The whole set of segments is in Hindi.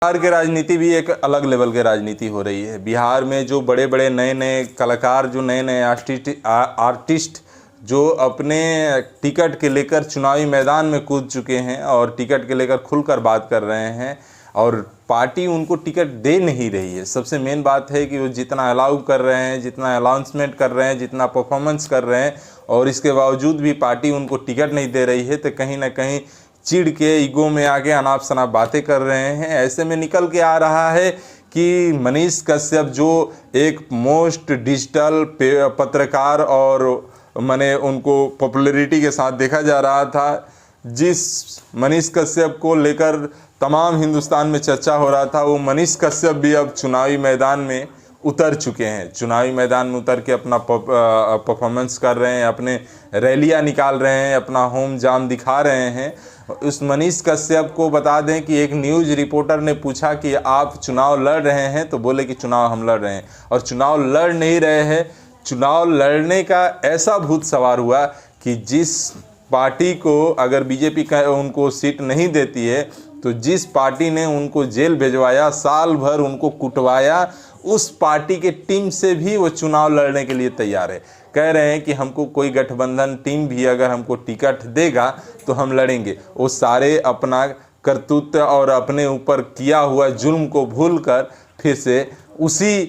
बिहार की राजनीति भी एक अलग लेवल की राजनीति हो रही है। बिहार में जो बड़े बड़े नए नए कलाकार, जो नए नए आर्टिस्ट जो अपने टिकट के लेकर चुनावी मैदान में कूद चुके हैं और टिकट के लेकर खुलकर बात कर रहे हैं और पार्टी उनको टिकट दे नहीं रही है। सबसे मेन बात है कि वो जितना अलाउ कर रहे हैं, जितना अनाउंसमेंट कर रहे हैं, जितना परफॉर्मेंस कर रहे हैं और इसके बावजूद भी पार्टी उनको टिकट नहीं दे रही है, तो कहीं ना कहीं चिढ़ के ईगो में आके अनाप शनाप बातें कर रहे हैं। ऐसे में निकल के आ रहा है कि मनीष कश्यप जो एक मोस्ट डिजिटल पत्रकार और माने उनको पॉपुलैरिटी के साथ देखा जा रहा था, जिस मनीष कश्यप को लेकर तमाम हिंदुस्तान में चर्चा हो रहा था, वो मनीष कश्यप भी अब चुनावी मैदान में उतर चुके हैं। चुनावी मैदान में उतर के अपना परफॉर्मेंस कर रहे हैं, अपने रैलियां निकाल रहे हैं, अपना होम जाम दिखा रहे हैं। उस मनीष कश्यप को बता दें कि एक न्यूज़ रिपोर्टर ने पूछा कि आप चुनाव लड़ रहे हैं, तो बोले कि चुनाव हम लड़ रहे हैं, और चुनाव लड़ नहीं रहे हैं। चुनाव लड़ने का ऐसा भूत सवार हुआ कि जिस पार्टी को अगर बीजेपी का उनको सीट नहीं देती है, तो जिस पार्टी ने उनको जेल भिजवाया, साल भर उनको कुटवाया, उस पार्टी के टीम से भी वो चुनाव लड़ने के लिए तैयार है। कह रहे हैं कि हमको कोई गठबंधन टीम भी अगर हमको टिकट देगा तो हम लड़ेंगे। वो सारे अपना करतूत और अपने ऊपर किया हुआ जुल्म को भूलकर फिर से उसी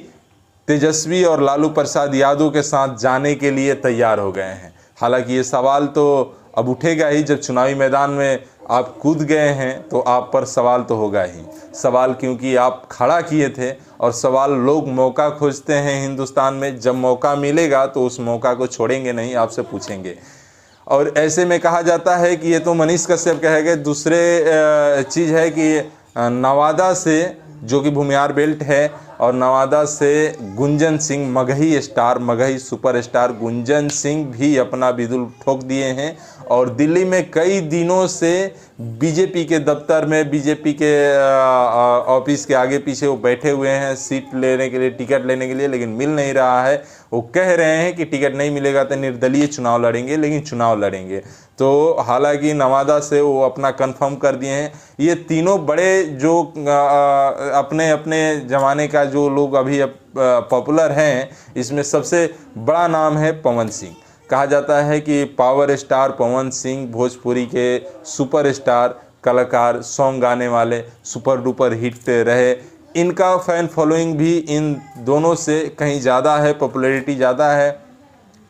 तेजस्वी और लालू प्रसाद यादव के साथ जाने के लिए तैयार हो गए हैं। हालांकि ये सवाल तो अब उठेगा ही, जब चुनावी मैदान में आप कूद गए हैं तो आप पर सवाल तो होगा ही। सवाल क्योंकि आप खड़ा किए थे, और सवाल लोग मौका खोजते हैं हिंदुस्तान में। जब मौका मिलेगा तो उस मौका को छोड़ेंगे नहीं, आपसे पूछेंगे। और ऐसे में कहा जाता है कि ये तो मनीष कश्यप कहे गए। दूसरे चीज़ है कि नवादा से, जो कि भूमिहार बेल्ट है, और नवादा से गुंजन सिंह, मगही स्टार, मगही सुपरस्टार गुंजन सिंह भी अपना बिगुल ठोक दिए हैं। और दिल्ली में कई दिनों से बीजेपी के दफ्तर में, बीजेपी के ऑफिस के आगे पीछे वो बैठे हुए हैं सीट लेने के लिए, टिकट लेने के लिए, लेकिन मिल नहीं रहा है। वो कह रहे हैं कि टिकट नहीं मिलेगा तो निर्दलीय चुनाव लड़ेंगे, लेकिन चुनाव लड़ेंगे। तो हालांकि नवादा से वो अपना कंफर्म कर दिए हैं। ये तीनों बड़े जो अपने अपने ज़माने का जो लोग अभी पॉपुलर हैं, इसमें सबसे बड़ा नाम है पवन सिंह। कहा जाता है कि पावर स्टार पवन सिंह भोजपुरी के सुपरस्टार कलाकार, सॉन्ग गाने वाले, सुपर डुपर हिट रहे। इनका फ़ैन फॉलोइंग भी इन दोनों से कहीं ज़्यादा है, पॉपुलैरिटी ज़्यादा है।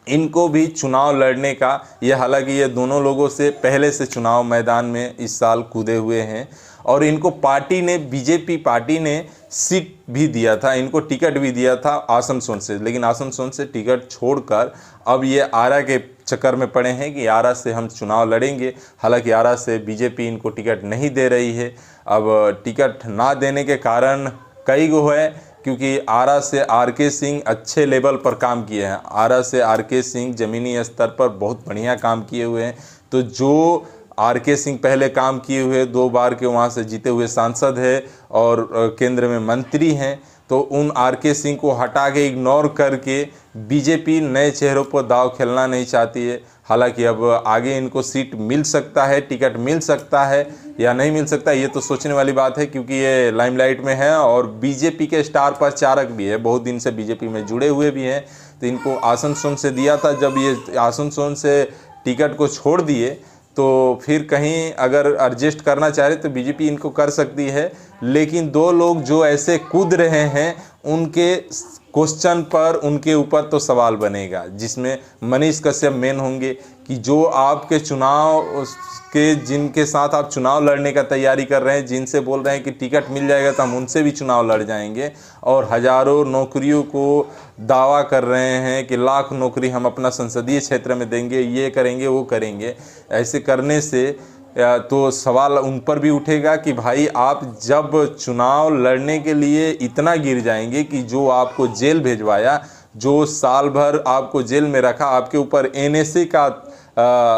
इनको भी चुनाव लड़ने का ये, हालांकि ये दोनों लोगों से पहले से चुनाव मैदान में इस साल कूदे हुए हैं, और इनको पार्टी ने, बीजेपी पार्टी ने सीट भी दिया था, इनको टिकट भी दिया था आसनसोल से, लेकिन आसनसोल से टिकट छोड़कर अब ये आरा के चक्कर में पड़े हैं कि आरा से हम चुनाव लड़ेंगे। हालांकि आरा से बीजेपी इनको टिकट नहीं दे रही है। अब टिकट ना देने के कारण कई गो है, क्योंकि आरा से आर.के. सिंह अच्छे लेवल पर काम किए हैं। आरा से आर.के. सिंह ज़मीनी स्तर पर बहुत बढ़िया काम किए हुए हैं। तो जो आर.के. सिंह पहले काम किए हुए, 2 बार के वहाँ से जीते हुए सांसद है और केंद्र में मंत्री हैं, तो उन आर.के. सिंह को हटा के, इग्नोर करके बीजेपी नए चेहरों पर दाव खेलना नहीं चाहती है। हालांकि अब आगे इनको सीट मिल सकता है, टिकट मिल सकता है या नहीं मिल सकता, ये तो सोचने वाली बात है, क्योंकि ये लाइमलाइट में है और बीजेपी के स्टार प्रचारक भी है, बहुत दिन से बीजेपी में जुड़े हुए भी हैं। तो इनको आसनसोल से दिया था, जब ये आसनसोल से टिकट को छोड़ दिए तो फिर कहीं अगर एडजस्ट करना चाह रहे तो बीजेपी इनको कर सकती है। लेकिन 2 लोग जो ऐसे कूद रहे हैं, उनके क्वेश्चन पर, उनके ऊपर तो सवाल बनेगा, जिसमें मनीष कश्यप मेन होंगे कि जो आपके चुनाव के, जिनके साथ आप चुनाव लड़ने का तैयारी कर रहे हैं, जिनसे बोल रहे हैं कि टिकट मिल जाएगा तो हम उनसे भी चुनाव लड़ जाएंगे, और हज़ारों नौकरियों को दावा कर रहे हैं कि लाख नौकरी हम अपना संसदीय क्षेत्र में देंगे, ये करेंगे, वो करेंगे। ऐसे करने से तो सवाल उन पर भी उठेगा कि भाई, आप जब चुनाव लड़ने के लिए इतना गिर जाएंगे कि जो आपको जेल भेजवाया, जो साल भर आपको जेल में रखा, आपके ऊपर एनएसए का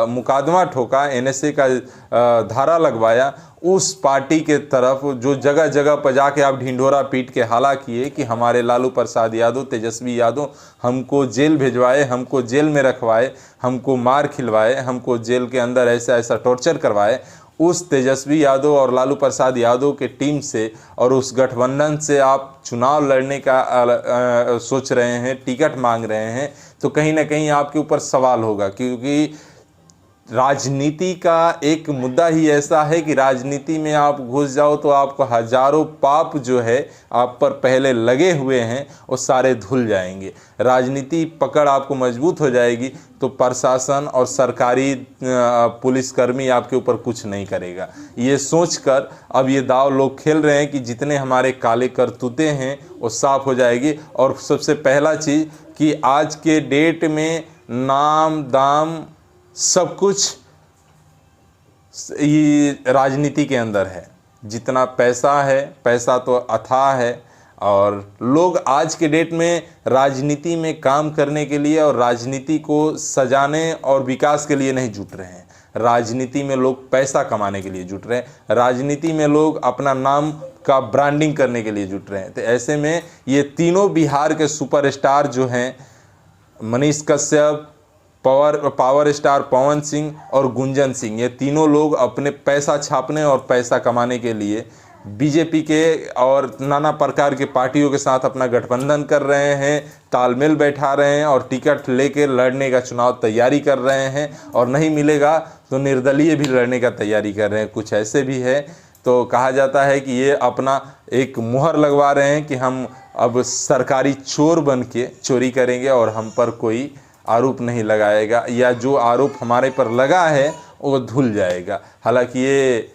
मुकदमा ठोका, एनएसए का धारा लगवाया, उस पार्टी के तरफ जो जगह जगह पर जाके आप ढिंढोरा पीट के हाला किए कि हमारे लालू प्रसाद यादव, तेजस्वी यादव हमको जेल भिजवाए, हमको जेल में रखवाए, हमको मार खिलवाए, हमको जेल के अंदर ऐसा ऐसा टॉर्चर करवाए, उस तेजस्वी यादव और लालू प्रसाद यादव के टीम से और उस गठबंधन से आप चुनाव लड़ने का सोच रहे हैं, टिकट मांग रहे हैं, तो कहीं ना कहीं आपके ऊपर सवाल होगा। क्योंकि राजनीति का एक मुद्दा ही ऐसा है कि राजनीति में आप घुस जाओ तो आपको हजारों पाप जो है आप पर पहले लगे हुए हैं वो सारे धुल जाएंगे। राजनीति पकड़ आपको मजबूत हो जाएगी तो प्रशासन और सरकारी पुलिसकर्मी आपके ऊपर कुछ नहीं करेगा। ये सोचकर अब ये दाव लोग खेल रहे हैं कि जितने हमारे काले करतूते हैं वो साफ हो जाएगी। और सबसे पहला चीज़ कि आज के डेट में नाम दाम सब कुछ ये राजनीति के अंदर है। जितना पैसा है, पैसा तो अथाह है, और लोग आज के डेट में राजनीति में काम करने के लिए और राजनीति को सजाने और विकास के लिए नहीं जुट रहे हैं। राजनीति में लोग पैसा कमाने के लिए जुट रहे हैं। राजनीति में लोग अपना नाम का ब्रांडिंग करने के लिए जुट रहे हैं। तो ऐसे में ये तीनों बिहार के सुपरस्टार जो हैं, मनीष कश्यप, पावर स्टार पवन सिंह और गुंजन सिंह, ये तीनों लोग अपने पैसा छापने और पैसा कमाने के लिए बीजेपी के और नाना प्रकार के पार्टियों के साथ अपना गठबंधन कर रहे हैं, तालमेल बैठा रहे हैं और टिकट लेके लड़ने का चुनाव तैयारी कर रहे हैं। और नहीं मिलेगा तो निर्दलीय भी लड़ने का तैयारी कर रहे हैं। कुछ ऐसे भी है। तो कहा जाता है कि ये अपना एक मुहर लगवा रहे हैं कि हम अब सरकारी चोर बन के चोरी करेंगे और हम पर कोई आरोप नहीं लगाएगा, या जो आरोप हमारे पर लगा है वो धुल जाएगा। हालांकि ये